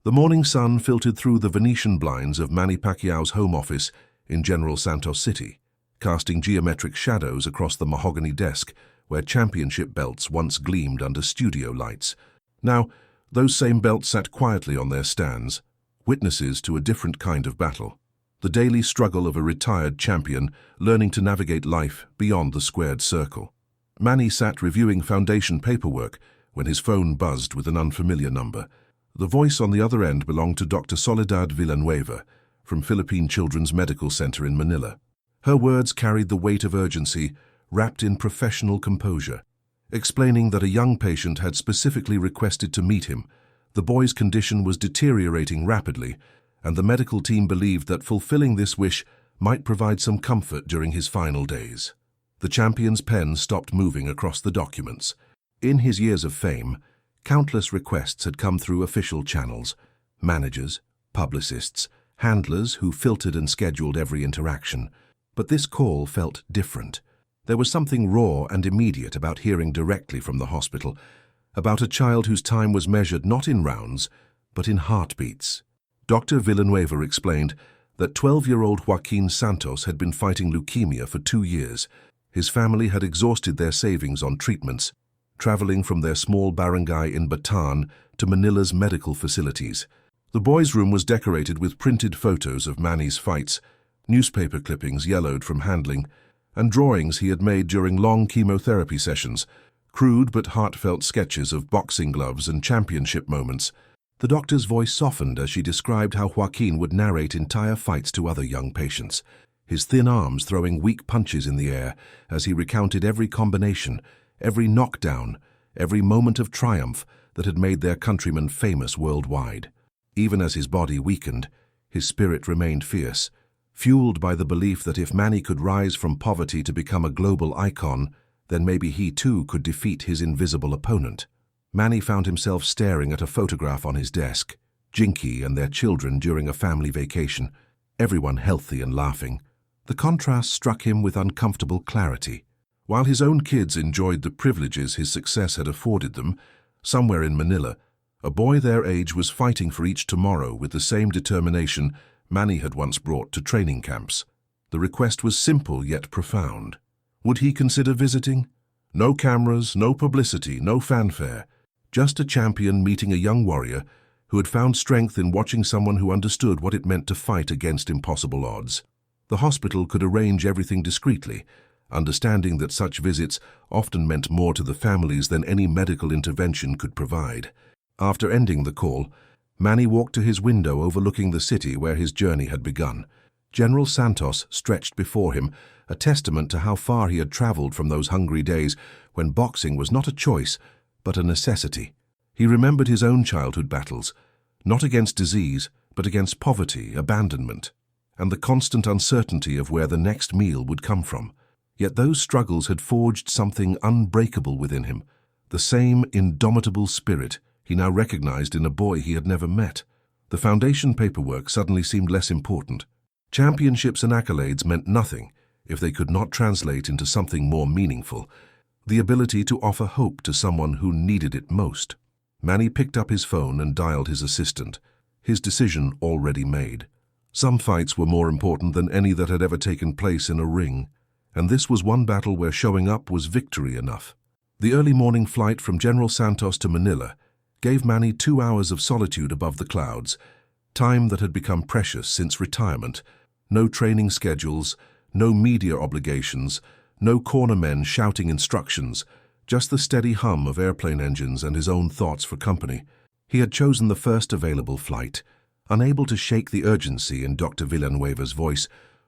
The morning sun filtered through the Venetian blinds of Manny Pacquiao's home office in General Santos City, casting geometric shadows across the mahogany desk where championship belts once gleamed under studio lights. Now, those same belts sat quietly on their stands, witnesses to a different kind of battle. The daily struggle of a retired champion learning to navigate life beyond the squared circle. Manny sat reviewing foundation paperwork when his phone buzzed with an unfamiliar number. The voice on the other end belonged to Dr. Soledad Villanueva from Philippine Children's Medical Center in Manila. Her words carried the weight of urgency, wrapped in professional composure. Explaining that a young patient had specifically requested to meet him, the boy's condition was deteriorating rapidly, and the medical team believed that fulfilling this wish might provide some comfort during his final days. The champion's pen stopped moving across the documents. In his years of fame, countless requests had come through official channels, managers, publicists, handlers who filtered and scheduled every interaction. But this call felt different. There was something raw and immediate about hearing directly from the hospital, about a child whose time was measured not in rounds, but in heartbeats. Dr. Villanueva explained that 12-year-old Joaquin Santos had been fighting leukemia for 2 years. His family had exhausted their savings on treatments, traveling from their small barangay in Bataan to Manila's medical facilities. The boy's room was decorated with printed photos of Manny's fights, newspaper clippings yellowed from handling, and drawings he had made during long chemotherapy sessions, crude but heartfelt sketches of boxing gloves and championship moments. The doctor's voice softened as she described how Joaquin would narrate entire fights to other young patients, his thin arms throwing weak punches in the air as he recounted every combination, every knockdown, every moment of triumph that had made their countryman famous worldwide. Even as his body weakened, his spirit remained fierce, fueled by the belief that if Manny could rise from poverty to become a global icon, then maybe he too could defeat his invisible opponent. Manny found himself staring at a photograph on his desk, Jinky and their children during a family vacation, everyone healthy and laughing. The contrast struck him with uncomfortable clarity. While his own kids enjoyed the privileges his success had afforded them, somewhere in Manila, a boy their age was fighting for each tomorrow with the same determination Manny had once brought to training camps. The request was simple yet profound. Would he consider visiting? No cameras, no publicity, no fanfare. Just a champion meeting a young warrior who had found strength in watching someone who understood what it meant to fight against impossible odds. The hospital could arrange everything discreetly, understanding that such visits often meant more to the families than any medical intervention could provide. After ending the call, Manny walked to his window overlooking the city where his journey had begun. General Santos stretched before him, a testament to how far he had traveled from those hungry days when boxing was not a choice, but a necessity. He remembered his own childhood battles, not against disease, but against poverty, abandonment, and the constant uncertainty of where the next meal would come from. Yet those struggles had forged something unbreakable within him, the same indomitable spirit he now recognized in a boy he had never met. The foundation paperwork suddenly seemed less important. Championships and accolades meant nothing if they could not translate into something more meaningful, the ability to offer hope to someone who needed it most. Manny picked up his phone and dialed his assistant, his decision already made. Some fights were more important than any that had ever taken place in a ring, and this was one battle where showing up was victory enough. The early morning flight from General Santos to Manila gave Manny 2 hours of solitude above the clouds, time that had become precious since retirement. No training schedules, no media obligations, no cornermen shouting instructions, just the steady hum of airplane engines and his own thoughts for company. He had chosen the first available flight, unable to shake the urgency in Dr. Villanueva's voice,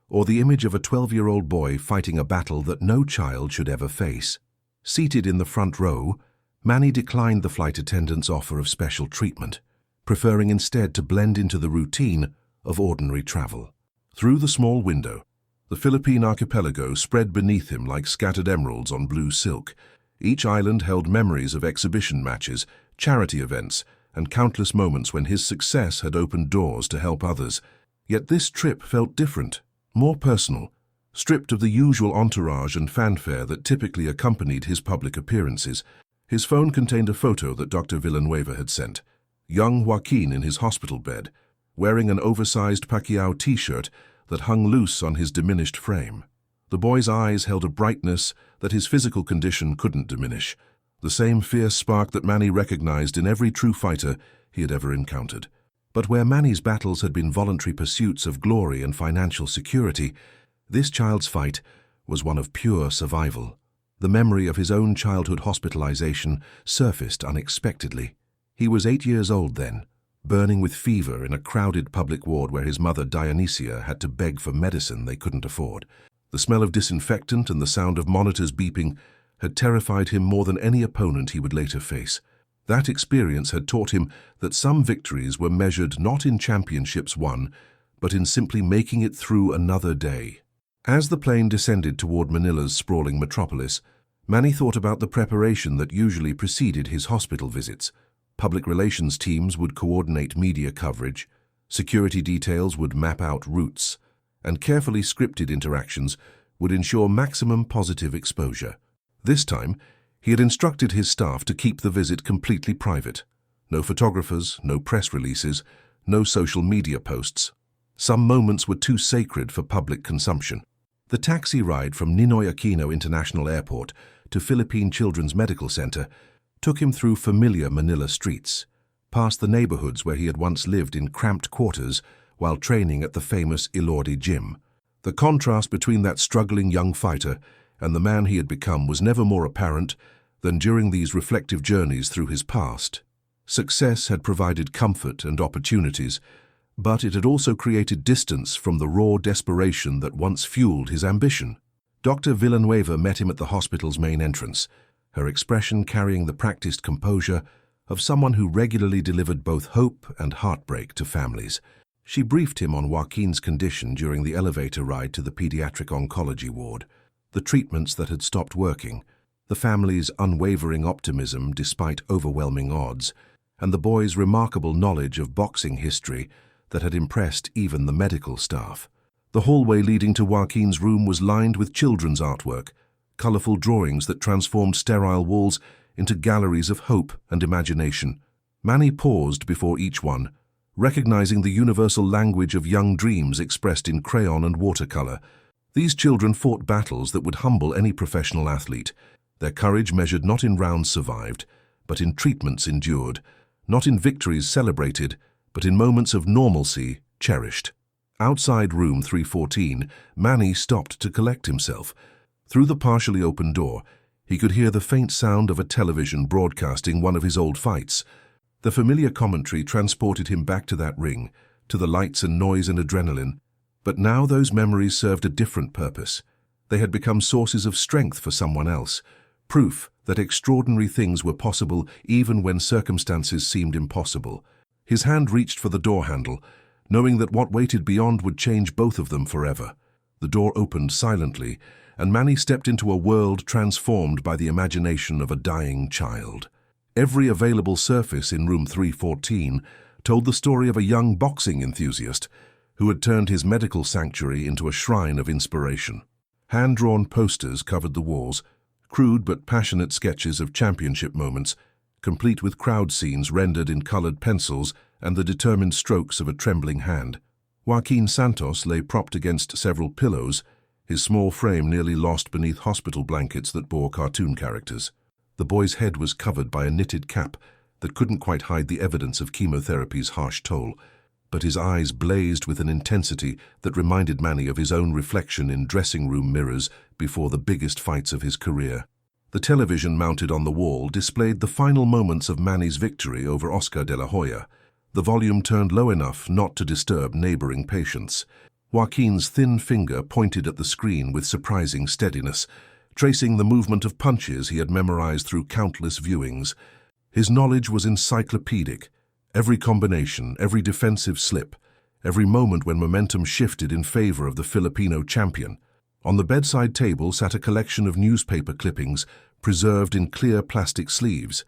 or the image of a 12-year-old boy fighting a battle that no child should ever face. Seated in the front row, Manny declined the flight attendant's offer of special treatment, preferring instead to blend into the routine of ordinary travel. Through the small window, the Philippine archipelago spread beneath him like scattered emeralds on blue silk. Each island held memories of exhibition matches, charity events, and countless moments when his success had opened doors to help others. Yet this trip felt different, more personal, stripped of the usual entourage and fanfare that typically accompanied his public appearances. His phone contained a photo that Dr. Villanueva had sent. young Joaquin in his hospital bed, wearing an oversized Pacquiao t-shirt that hung loose on his diminished frame. The boy's eyes held a brightness that his physical condition couldn't diminish, the same fierce spark that Manny recognized in every true fighter he had ever encountered. But where Manny's battles had been voluntary pursuits of glory and financial security, this child's fight was one of pure survival. The memory of his own childhood hospitalization surfaced unexpectedly. He was 8 years old then, burning with fever in a crowded public ward where his mother Dionysia had to beg for medicine they couldn't afford. The smell of disinfectant and the sound of monitors beeping had terrified him more than any opponent he would later face. That experience had taught him that some victories were measured not in championships won, but in simply making it through another day. As the plane descended toward Manila's sprawling metropolis, Manny thought about the preparation that usually preceded his hospital visits. Public relations teams would coordinate media coverage, security details would map out routes, and carefully scripted interactions would ensure maximum positive exposure. This time, he had instructed his staff to keep the visit completely private. No photographers, no press releases, no social media posts. Some moments were too sacred for public consumption. The taxi ride from Ninoy Aquino International Airport to Philippine Children's Medical Center took him through familiar Manila streets, past the neighborhoods where he had once lived in cramped quarters while training at the famous Ilordi gym. The contrast between that struggling young fighter and the man he had become was never more apparent than during these reflective journeys through his past. Success had provided comfort and opportunities, but it had also created distance from the raw desperation that once fueled his ambition. Dr. Villanueva met him at the hospital's main entrance, her expression carrying the practiced composure of someone who regularly delivered both hope and heartbreak to families. She briefed him on Joaquin's condition during the elevator ride to the pediatric oncology ward, the treatments that had stopped working, the family's unwavering optimism despite overwhelming odds, and the boy's remarkable knowledge of boxing history that had impressed even the medical staff. The hallway leading to Joaquin's room was lined with children's artwork, colorful drawings that transformed sterile walls into galleries of hope and imagination. Manny paused before each one, recognizing the universal language of young dreams expressed in crayon and watercolor. These children fought battles that would humble any professional athlete, their courage measured not in rounds survived, but in treatments endured, not in victories celebrated, but in moments of normalcy cherished. Outside room 314, Manny stopped to collect himself. Through the partially open door, he could hear the faint sound of a television broadcasting one of his old fights. The familiar commentary transported him back to that ring, to the lights and noise and adrenaline. But now those memories served a different purpose. They had become sources of strength for someone else, proof that extraordinary things were possible even when circumstances seemed impossible. His hand reached for the door handle, knowing that what waited beyond would change both of them forever. The door opened silently, and Manny stepped into a world transformed by the imagination of a dying child. Every available surface in room 314 told the story of a young boxing enthusiast who had turned his medical sanctuary into a shrine of inspiration. Hand-drawn posters covered the walls, crude but passionate sketches of championship moments, complete with crowd scenes rendered in colored pencils and the determined strokes of a trembling hand. Joaquin Santos lay propped against several pillows, his small frame nearly lost beneath hospital blankets that bore cartoon characters. The boy's head was covered by a knitted cap that couldn't quite hide the evidence of chemotherapy's harsh toll, but his eyes blazed with an intensity that reminded Manny of his own reflection in dressing room mirrors before the biggest fights of his career. The television mounted on the wall displayed the final moments of Manny's victory over Oscar de la Hoya. The volume turned low enough not to disturb neighboring patients. Joaquin's thin finger pointed at the screen with surprising steadiness, tracing the movement of punches he had memorized through countless viewings. His knowledge was encyclopedic. Every combination, every defensive slip, every moment when momentum shifted in favor of the Filipino champion. On the bedside table sat a collection of newspaper clippings preserved in clear plastic sleeves,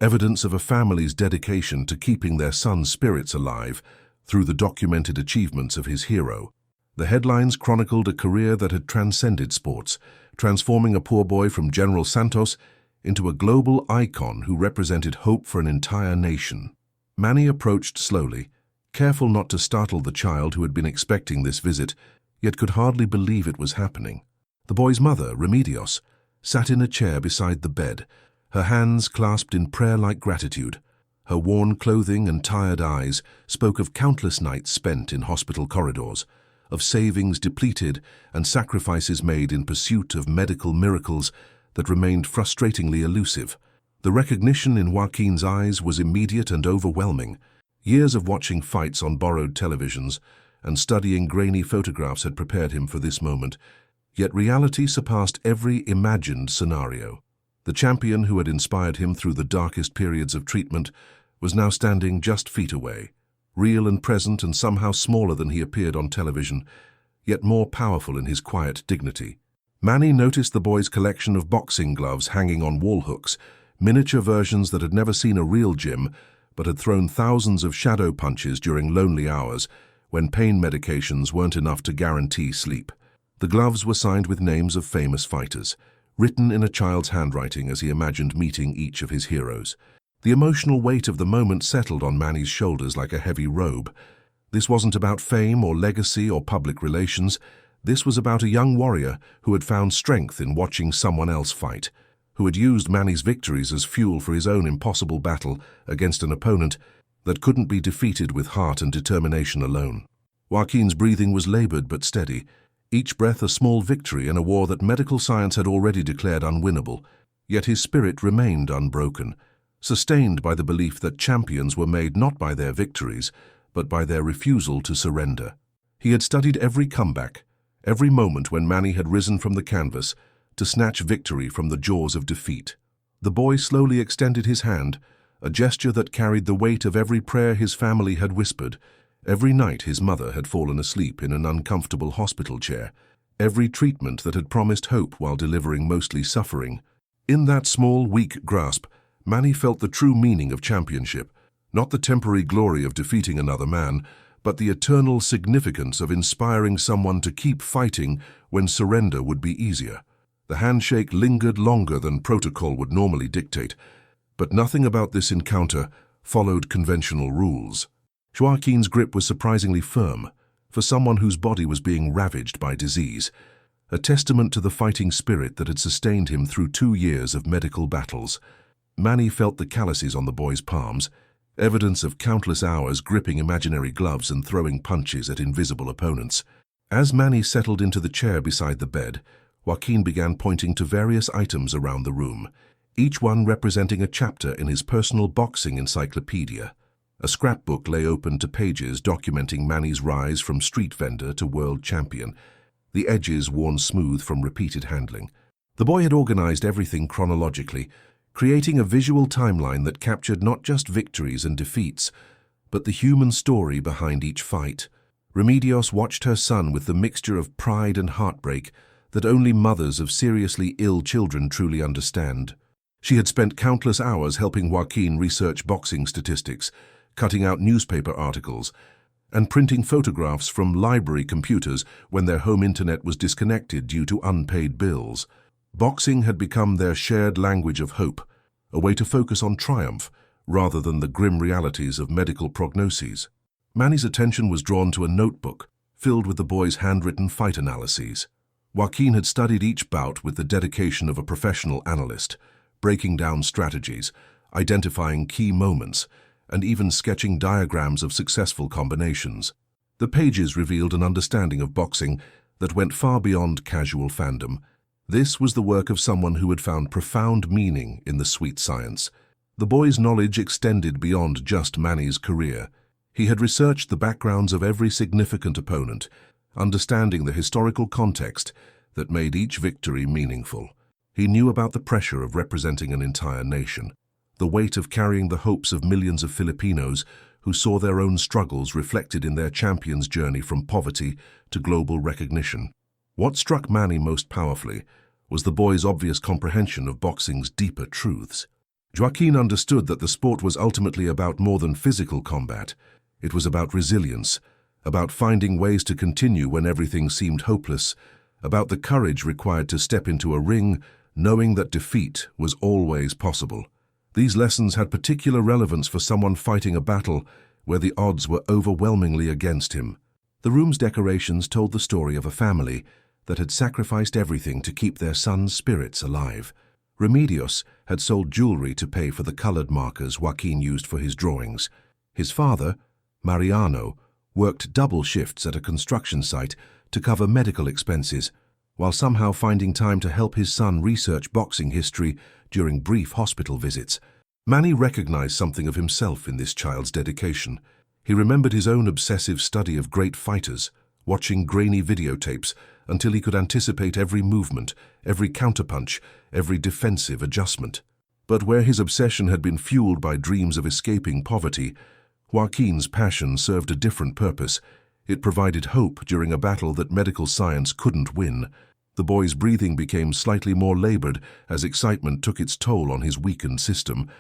evidence of a family's dedication to keeping their son's spirits alive through the documented achievements of his hero. The headlines chronicled a career that had transcended sports, transforming a poor boy from General Santos into a global icon who represented hope for an entire nation. Manny approached slowly, careful not to startle the child who had been expecting this visit, yet could hardly believe it was happening. The boy's mother, Remedios, sat in a chair beside the bed, her hands clasped in prayer-like gratitude. Her worn clothing and tired eyes spoke of countless nights spent in hospital corridors, of savings depleted and sacrifices made in pursuit of medical miracles that remained frustratingly elusive. The recognition in Joaquin's eyes was immediate and overwhelming. Years of watching fights on borrowed televisions and studying grainy photographs had prepared him for this moment, yet reality surpassed every imagined scenario. The champion who had inspired him through the darkest periods of treatment was now standing just feet away, real and present and somehow smaller than he appeared on television, yet more powerful in his quiet dignity. Manny noticed the boy's collection of boxing gloves hanging on wall hooks, miniature versions that had never seen a real gym but had thrown thousands of shadow punches during lonely hours when pain medications weren't enough to guarantee sleep. The gloves were signed with names of famous fighters, written in a child's handwriting as he imagined meeting each of his heroes. The emotional weight of the moment settled on Manny's shoulders like a heavy robe. This wasn't about fame or legacy or public relations. This was about a young warrior who had found strength in watching someone else fight, who had used Manny's victories as fuel for his own impossible battle against an opponent that couldn't be defeated with heart and determination alone. Joaquin's breathing was labored but steady, each breath a small victory in a war that medical science had already declared unwinnable, yet his spirit remained unbroken, sustained by the belief that champions were made not by their victories, but by their refusal to surrender. He had studied every comeback, every moment when Manny had risen from the canvas to snatch victory from the jaws of defeat. The boy slowly extended his hand, a gesture that carried the weight of every prayer his family had whispered, every night his mother had fallen asleep in an uncomfortable hospital chair, every treatment that had promised hope while delivering mostly suffering. In that small, weak grasp, Manny felt the true meaning of championship, not the temporary glory of defeating another man, but the eternal significance of inspiring someone to keep fighting when surrender would be easier. The handshake lingered longer than protocol would normally dictate, but nothing about this encounter followed conventional rules. Joaquin's grip was surprisingly firm, for someone whose body was being ravaged by disease, a testament to the fighting spirit that had sustained him through 2 years of medical battles. Manny felt the calluses on the boy's palms, evidence of countless hours gripping imaginary gloves and throwing punches at invisible opponents. As Manny settled into the chair beside the bed, Joaquin began pointing to various items around the room, each one representing a chapter in his personal boxing encyclopedia. A scrapbook lay open to pages documenting Manny's rise from street vendor to world champion, the edges worn smooth from repeated handling. The boy had organized everything chronologically, creating a visual timeline that captured not just victories and defeats, but the human story behind each fight. Remedios watched her son with the mixture of pride and heartbreak that only mothers of seriously ill children truly understand. She had spent countless hours helping Joaquin research boxing statistics, cutting out newspaper articles, and printing photographs from library computers when their home internet was disconnected due to unpaid bills. Boxing had become their shared language of hope, a way to focus on triumph rather than the grim realities of medical prognoses. Manny's attention was drawn to a notebook filled with the boy's handwritten fight analyses. Joaquin had studied each bout with the dedication of a professional analyst, breaking down strategies, identifying key moments, and even sketching diagrams of successful combinations. The pages revealed an understanding of boxing that went far beyond casual fandom. This was the work of someone who had found profound meaning in the sweet science. The boy's knowledge extended beyond just Manny's career. He had researched the backgrounds of every significant opponent, understanding the historical context that made each victory meaningful. He knew about the pressure of representing an entire nation, the weight of carrying the hopes of millions of Filipinos who saw their own struggles reflected in their champion's journey from poverty to global recognition. What struck Manny most powerfully was the boy's obvious comprehension of boxing's deeper truths. Joaquin understood that the sport was ultimately about more than physical combat. It was about resilience, about finding ways to continue when everything seemed hopeless, about the courage required to step into a ring knowing that defeat was always possible. These lessons had particular relevance for someone fighting a battle where the odds were overwhelmingly against him. The room's decorations told the story of a family that had sacrificed everything to keep their son's spirits alive. Remedios had sold jewelry to pay for the colored markers Joaquin used for his drawings. His father, Mariano, worked double shifts at a construction site to cover medical expenses, while somehow finding time to help his son research boxing history during brief hospital visits. Manny recognized something of himself in this child's dedication. He remembered his own obsessive study of great fighters, watching grainy videotapes until he could anticipate every movement, every counterpunch, every defensive adjustment. But where his obsession had been fueled by dreams of escaping poverty, Joaquin's passion served a different purpose. It provided hope during a battle that medical science couldn't win. The boy's breathing became slightly more labored as excitement took its toll on his weakened system,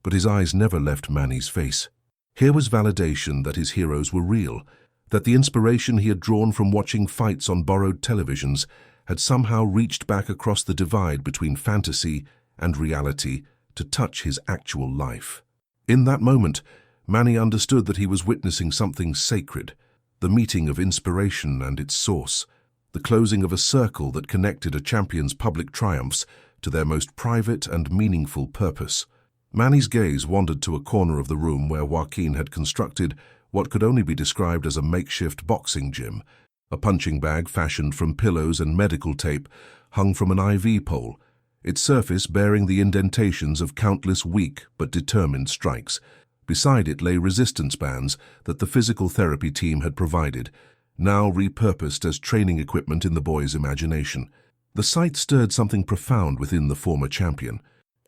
but his eyes never left Manny's face. Here was validation that his heroes were real, that the inspiration he had drawn from watching fights on borrowed televisions had somehow reached back across the divide between fantasy and reality to touch his actual life. In that moment, Manny understood that he was witnessing something sacred, the meeting of inspiration and its source, the closing of a circle that connected a champion's public triumphs to their most private and meaningful purpose. Manny's gaze wandered to a corner of the room where Joaquin had constructed what could only be described as a makeshift boxing gym. A punching bag fashioned from pillows and medical tape hung from an IV pole, its surface bearing the indentations of countless weak but determined strikes. Beside it lay resistance bands that the physical therapy team had provided, now repurposed as training equipment in the boy's imagination. The sight stirred something profound within the former champion.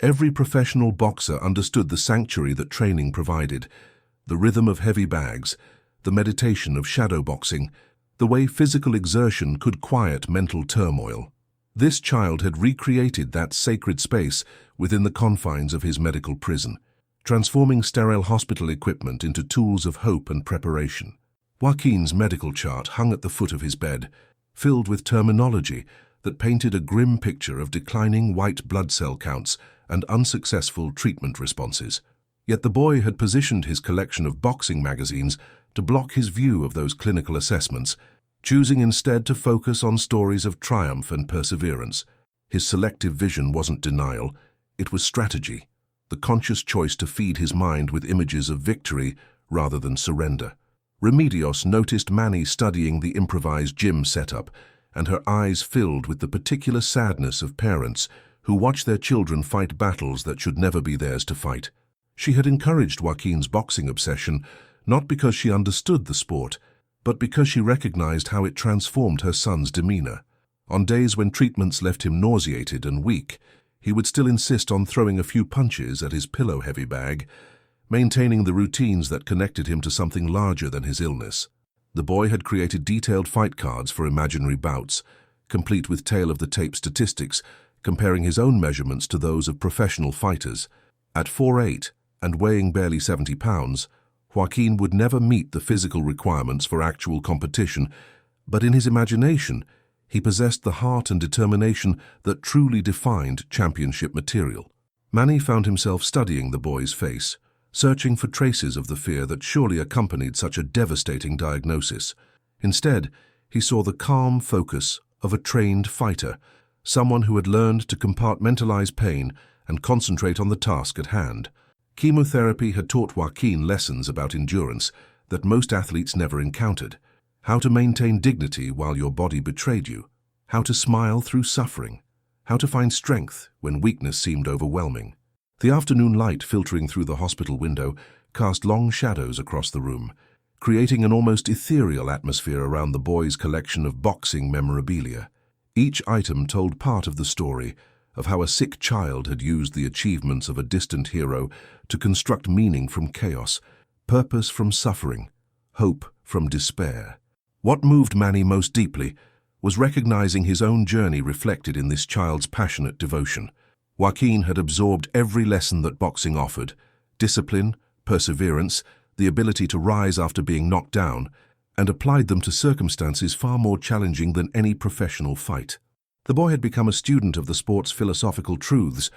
Every professional boxer understood the sanctuary that training provided, the rhythm of heavy bags, the meditation of shadow boxing, the way physical exertion could quiet mental turmoil. This child had recreated that sacred space within the confines of his medical prison, transforming sterile hospital equipment into tools of hope and preparation. Joaquin's medical chart hung at the foot of his bed, filled with terminology that painted a grim picture of declining white blood cell counts and unsuccessful treatment responses. Yet the boy had positioned his collection of boxing magazines to block his view of those clinical assessments, choosing instead to focus on stories of triumph and perseverance. His selective vision wasn't denial, it was strategy, the conscious choice to feed his mind with images of victory rather than surrender. Remedios noticed Manny studying the improvised gym setup, and her eyes filled with the particular sadness of parents who watch their children fight battles that should never be theirs to fight. She had encouraged Joaquin's boxing obsession not because she understood the sport, but because she recognized how it transformed her son's demeanor. On days when treatments left him nauseated and weak, he would still insist on throwing a few punches at his pillow-heavy bag, maintaining the routines that connected him to something larger than his illness. The boy had created detailed fight cards for imaginary bouts, complete with tale-of-the-tape statistics, comparing his own measurements to those of professional fighters. At 4'8", and weighing barely 70 pounds, Joaquin would never meet the physical requirements for actual competition, but in his imagination, he possessed the heart and determination that truly defined championship material. Manny found himself studying the boy's face, searching for traces of the fear that surely accompanied such a devastating diagnosis. Instead, he saw the calm focus of a trained fighter, someone who had learned to compartmentalize pain and concentrate on the task at hand. Chemotherapy had taught Joaquin lessons about endurance that most athletes never encountered: how to maintain dignity while your body betrayed you, how to smile through suffering, how to find strength when weakness seemed overwhelming. The afternoon light filtering through the hospital window cast long shadows across the room, creating an almost ethereal atmosphere around the boy's collection of boxing memorabilia. Each item told part of the story of how a sick child had used the achievements of a distant hero to construct meaning from chaos, purpose from suffering, hope from despair. What moved Manny most deeply was recognizing his own journey reflected in this child's passionate devotion. Joaquin had absorbed every lesson that boxing offered: discipline, perseverance, the ability to rise after being knocked down, and applied them to circumstances far more challenging than any professional fight. The boy had become a student of the sport's philosophical truths,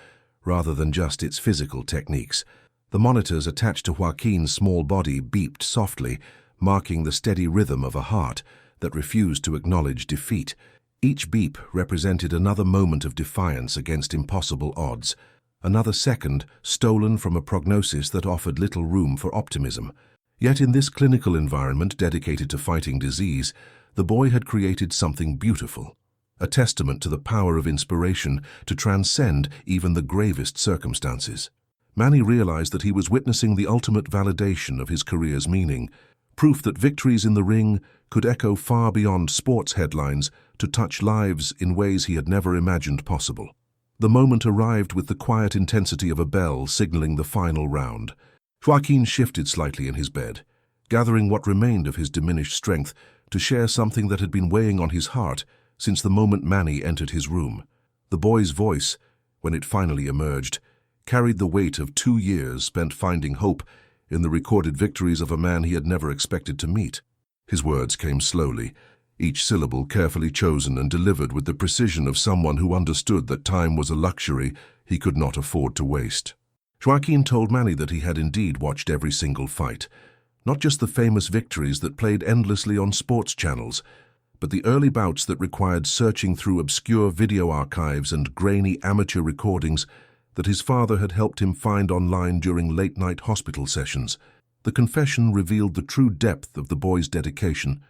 rather than just its physical techniques. The monitors attached to Joaquin's small body beeped softly, marking the steady rhythm of a heart that refused to acknowledge defeat. Each beep represented another moment of defiance against impossible odds, another second stolen from a prognosis that offered little room for optimism. Yet in this clinical environment dedicated to fighting disease, the boy had created something beautiful, a testament to the power of inspiration to transcend even the gravest circumstances. Manny realized that he was witnessing the ultimate validation of his career's meaning, proof that victories in the ring could echo far beyond sports headlines to touch lives in ways he had never imagined possible. The moment arrived with the quiet intensity of a bell signaling the final round. Joaquin shifted slightly in his bed, gathering what remained of his diminished strength to share something that had been weighing on his heart since the moment Manny entered his room. The boy's voice, when it finally emerged, carried the weight of 2 years spent finding hope in the recorded victories of a man he had never expected to meet. His words came slowly, each syllable carefully chosen and delivered with the precision of someone who understood that time was a luxury he could not afford to waste. Joaquin told Manny that he had indeed watched every single fight, not just the famous victories that played endlessly on sports channels, but the early bouts that required searching through obscure video archives and grainy amateur recordings that his father had helped him find online during late-night hospital sessions. The confession revealed the true depth of the boy's dedication.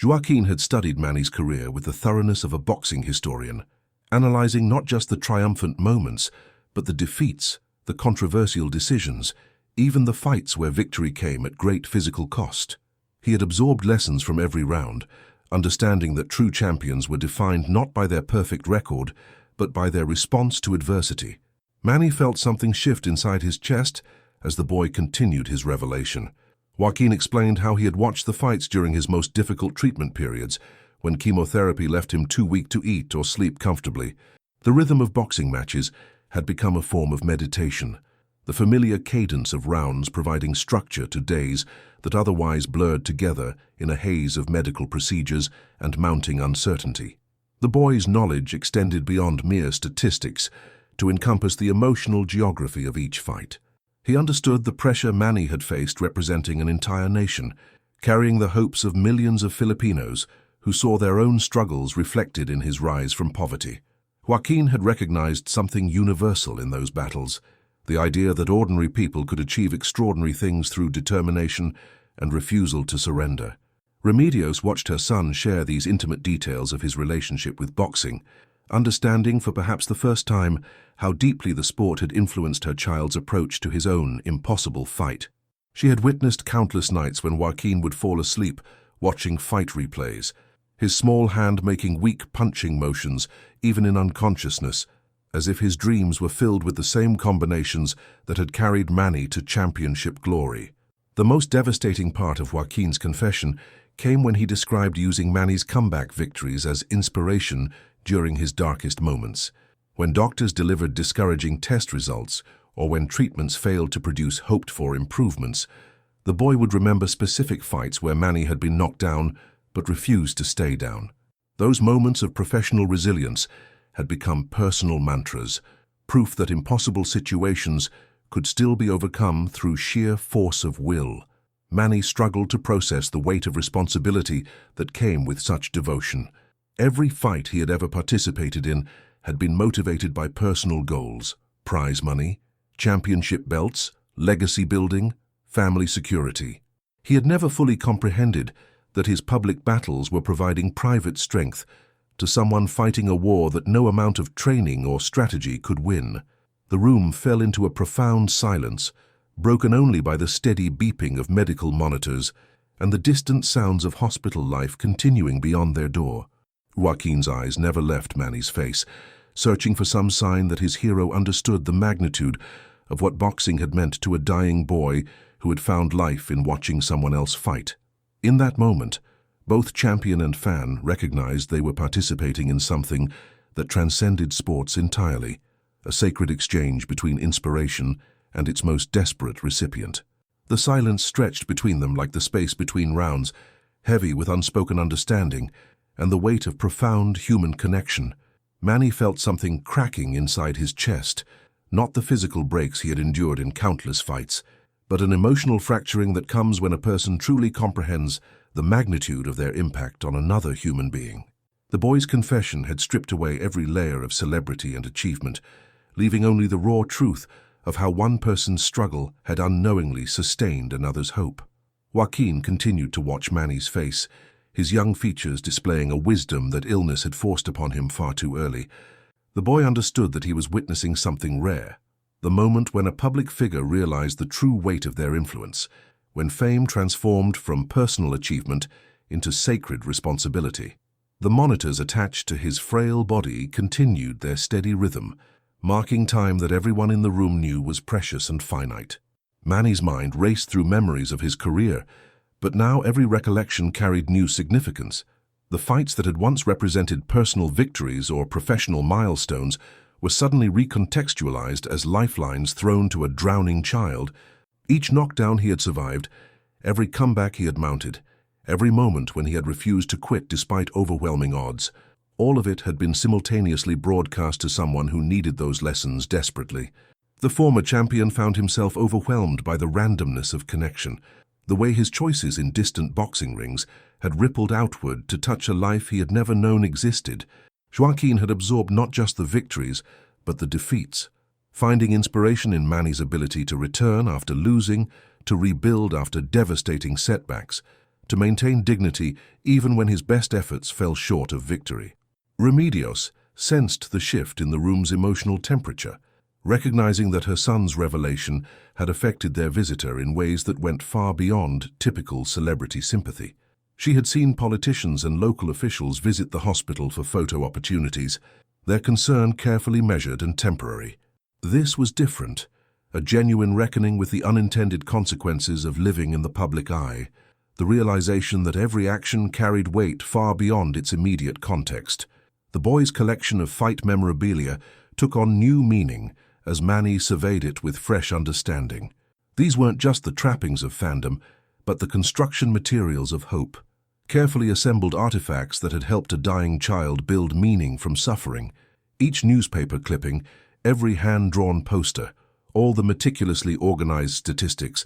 Joaquin had studied Manny's career with the thoroughness of a boxing historian, analyzing not just the triumphant moments, but the defeats, the controversial decisions, even the fights where victory came at great physical cost. He had absorbed lessons from every round, understanding that true champions were defined not by their perfect record, but by their response to adversity. Manny felt something shift inside his chest as the boy continued his revelation. Joaquin explained how he had watched the fights during his most difficult treatment periods, when chemotherapy left him too weak to eat or sleep comfortably. The rhythm of boxing matches had become a form of meditation, the familiar cadence of rounds providing structure to days that otherwise blurred together in a haze of medical procedures and mounting uncertainty. The boy's knowledge extended beyond mere statistics to encompass the emotional geography of each fight. He understood the pressure Manny had faced representing an entire nation, carrying the hopes of millions of Filipinos who saw their own struggles reflected in his rise from poverty. Joaquin had recognized something universal in those battles, the idea that ordinary people could achieve extraordinary things through determination and refusal to surrender. Remedios watched her son share these intimate details of his relationship with boxing, understanding for perhaps the first time how deeply the sport had influenced her child's approach to his own impossible fight. She had witnessed countless nights when Joaquin would fall asleep watching fight replays, his small hand making weak punching motions even in unconsciousness, as if his dreams were filled with the same combinations that had carried Manny to championship glory. The most devastating part of Joaquin's confession came when he described using Manny's comeback victories as inspiration during his darkest moments. When doctors delivered discouraging test results or when treatments failed to produce hoped-for improvements, the boy would remember specific fights where Manny had been knocked down but refused to stay down. Those moments of professional resilience had become personal mantras, proof that impossible situations could still be overcome through sheer force of will. Manny struggled to process the weight of responsibility that came with such devotion. Every fight he had ever participated in had been motivated by personal goals, prize money, championship belts, legacy building, family security. He had never fully comprehended that his public battles were providing private strength to someone fighting a war that no amount of training or strategy could win. The room fell into a profound silence, broken only by the steady beeping of medical monitors and the distant sounds of hospital life continuing beyond their door. Joaquin's eyes never left Manny's face, searching for some sign that his hero understood the magnitude of what boxing had meant to a dying boy who had found life in watching someone else fight. In that moment, both champion and fan recognized they were participating in something that transcended sports entirely, a sacred exchange between inspiration and its most desperate recipient. The silence stretched between them like the space between rounds, heavy with unspoken understanding and the weight of profound human connection. Manny felt something cracking inside his chest, Not the physical breaks he had endured in countless fights, but an emotional fracturing that comes when a person truly comprehends the magnitude of their impact on another human being. The boy's confession had stripped away every layer of celebrity and achievement, leaving only the raw truth of how one person's struggle had unknowingly sustained another's hope. Joaquin continued to watch Manny's face, his young features displaying a wisdom that illness had forced upon him far too early. The boy understood that he was witnessing something rare, the moment when a public figure realized the true weight of their influence, when fame transformed from personal achievement into sacred responsibility. The monitors attached to his frail body continued their steady rhythm, marking time that everyone in the room knew was precious and finite. Manny's mind raced through memories of his career, but now every recollection carried new significance. The fights that had once represented personal victories or professional milestones were suddenly recontextualized as lifelines thrown to a drowning child. Each knockdown he had survived, every comeback he had mounted, every moment when he had refused to quit despite overwhelming odds, all of it had been simultaneously broadcast to someone who needed those lessons desperately. The former champion found himself overwhelmed by the randomness of connection, the way his choices in distant boxing rings had rippled outward to touch a life he had never known existed. Joaquin had absorbed not just the victories, but the defeats, finding inspiration in Manny's ability to return after losing, to rebuild after devastating setbacks, to maintain dignity even when his best efforts fell short of victory. Remedios sensed the shift in the room's emotional temperature, recognizing that her son's revelation had affected their visitor in ways that went far beyond typical celebrity sympathy. She had seen politicians and local officials visit the hospital for photo opportunities, their concern carefully measured and temporary. This was different, a genuine reckoning with the unintended consequences of living in the public eye, the realization that every action carried weight far beyond its immediate context. The boy's collection of fight memorabilia took on new meaning as Manny surveyed it with fresh understanding. These weren't just the trappings of fandom, but the construction materials of hope, carefully assembled artifacts that had helped a dying child build meaning from suffering. Each newspaper clipping, every hand-drawn poster, all the meticulously organized statistics,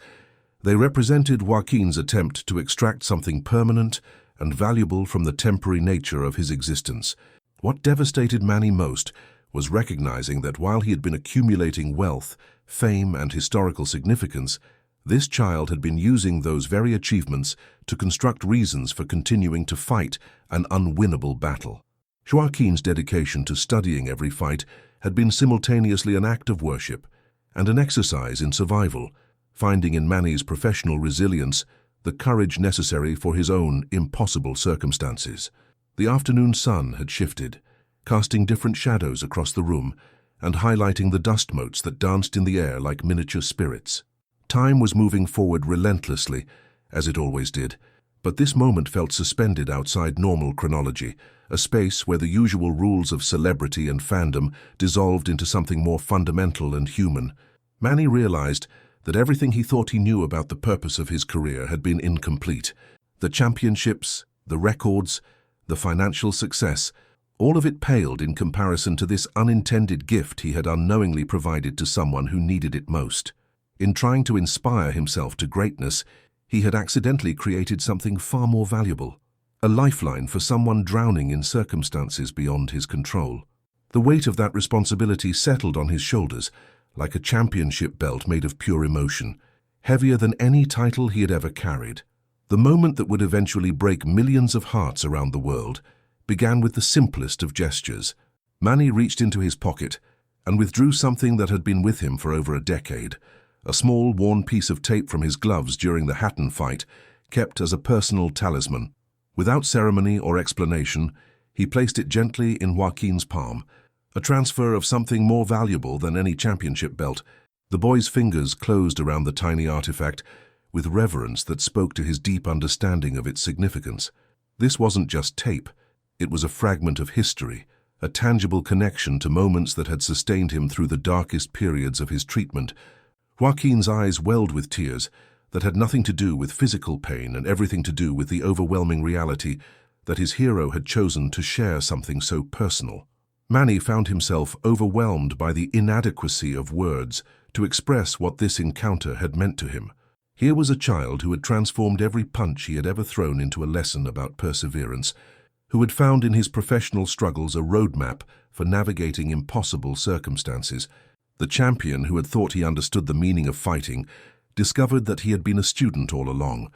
they represented Joaquin's attempt to extract something permanent and valuable from the temporary nature of his existence. What devastated Manny most was recognizing that while he had been accumulating wealth, fame, and historical significance, this child had been using those very achievements to construct reasons for continuing to fight an unwinnable battle. Joaquin's dedication to studying every fight had been simultaneously an act of worship and an exercise in survival, finding in Manny's professional resilience the courage necessary for his own impossible circumstances. The afternoon sun had shifted, casting different shadows across the room and highlighting the dust motes that danced in the air like miniature spirits. Time was moving forward relentlessly, as it always did, but this moment felt suspended outside normal chronology, a space where the usual rules of celebrity and fandom dissolved into something more fundamental and human. Manny realized that everything he thought he knew about the purpose of his career had been incomplete. The championships, the records, the financial success, all of it paled in comparison to this unintended gift he had unknowingly provided to someone who needed it most. In trying to inspire himself to greatness, he had accidentally created something far more valuable, a lifeline for someone drowning in circumstances beyond his control. The weight of that responsibility settled on his shoulders, like a championship belt made of pure emotion, heavier than any title he had ever carried. The moment that would eventually break millions of hearts around the world began with the simplest of gestures. Manny reached into his pocket and withdrew something that had been with him for over a decade, a small, worn piece of tape from his gloves during the Hatton fight, kept as a personal talisman. Without ceremony or explanation, he placed it gently in Joaquin's palm, a transfer of something more valuable than any championship belt. The boy's fingers closed around the tiny artifact with reverence that spoke to his deep understanding of its significance. This wasn't just tape. It was a fragment of history, a tangible connection to moments that had sustained him through the darkest periods of his treatment. Joaquin's eyes welled with tears that had nothing to do with physical pain and everything to do with the overwhelming reality that his hero had chosen to share something so personal. Manny found himself overwhelmed by the inadequacy of words to express what this encounter had meant to him. Here was a child who had transformed every punch he had ever thrown into a lesson about perseverance, who had found in his professional struggles a roadmap for navigating impossible circumstances. The champion who had thought he understood the meaning of fighting discovered that he had been a student all along,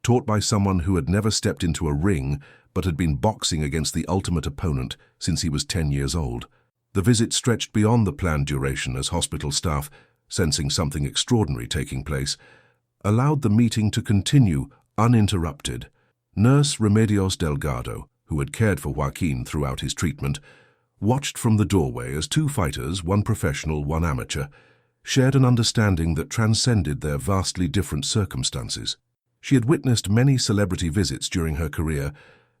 taught by someone who had never stepped into a ring but had been boxing against the ultimate opponent since he was 10 years old. The visit stretched beyond the planned duration as hospital staff, sensing something extraordinary taking place, allowed the meeting to continue uninterrupted. Nurse Remedios Delgado, who had cared for Joaquin throughout his treatment, watched from the doorway as two fighters, one professional, one amateur, shared an understanding that transcended their vastly different circumstances. She had witnessed many celebrity visits during her career,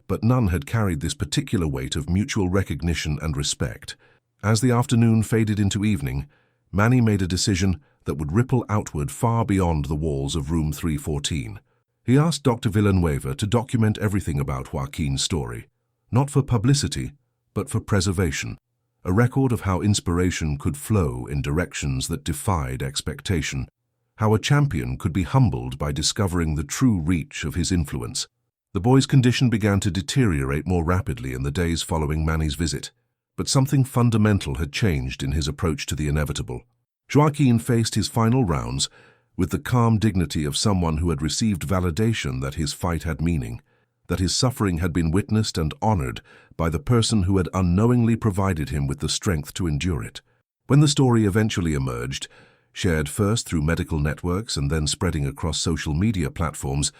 but none had carried this particular weight of mutual recognition and respect. As the afternoon faded into evening, Manny made a decision that would ripple outward far beyond the walls of room 314. He asked Dr. Villanueva to document everything about Joaquin's story, not for publicity, but for preservation, a record of how inspiration could flow in directions that defied expectation, how a champion could be humbled by discovering the true reach of his influence. The boy's condition began to deteriorate more rapidly in the days following Manny's visit, but something fundamental had changed in his approach to the inevitable. Joaquin faced his final rounds with the calm dignity of someone who had received validation that his fight had meaning, that his suffering had been witnessed and honored by the person who had unknowingly provided him with the strength to endure it. When the story eventually emerged, shared first through medical networks and then spreading across social media platforms,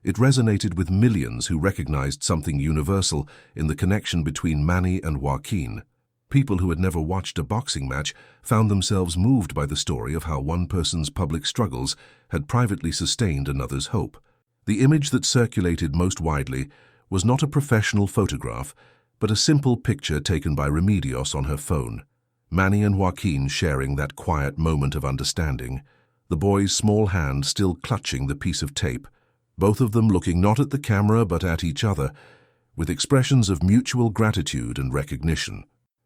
it resonated with millions who recognized something universal in the connection between Manny and Joaquin. People who had never watched a boxing match found themselves moved by the story of how one person's public struggles had privately sustained another's hope. The image that circulated most widely was not a professional photograph, but a simple picture taken by Remedios on her phone. Manny and Joaquin sharing that quiet moment of understanding, the boy's small hand still clutching the piece of tape, both of them looking not at the camera but at each other, with expressions of mutual gratitude and recognition.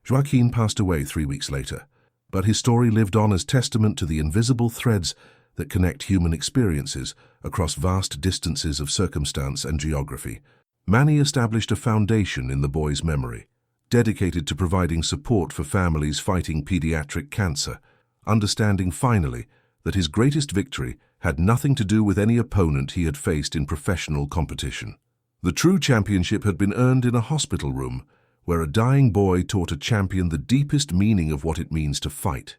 Joaquin passed away 3 weeks later, but his story lived on as testament to the invisible threads that connect human experiences across vast distances of circumstance and geography. Manny established a foundation in the boy's memory, dedicated to providing support for families fighting pediatric cancer, understanding finally that his greatest victory had nothing to do with any opponent he had faced in professional competition. The true championship had been earned in a hospital room, where a dying boy taught a champion the deepest meaning of what it means to fight.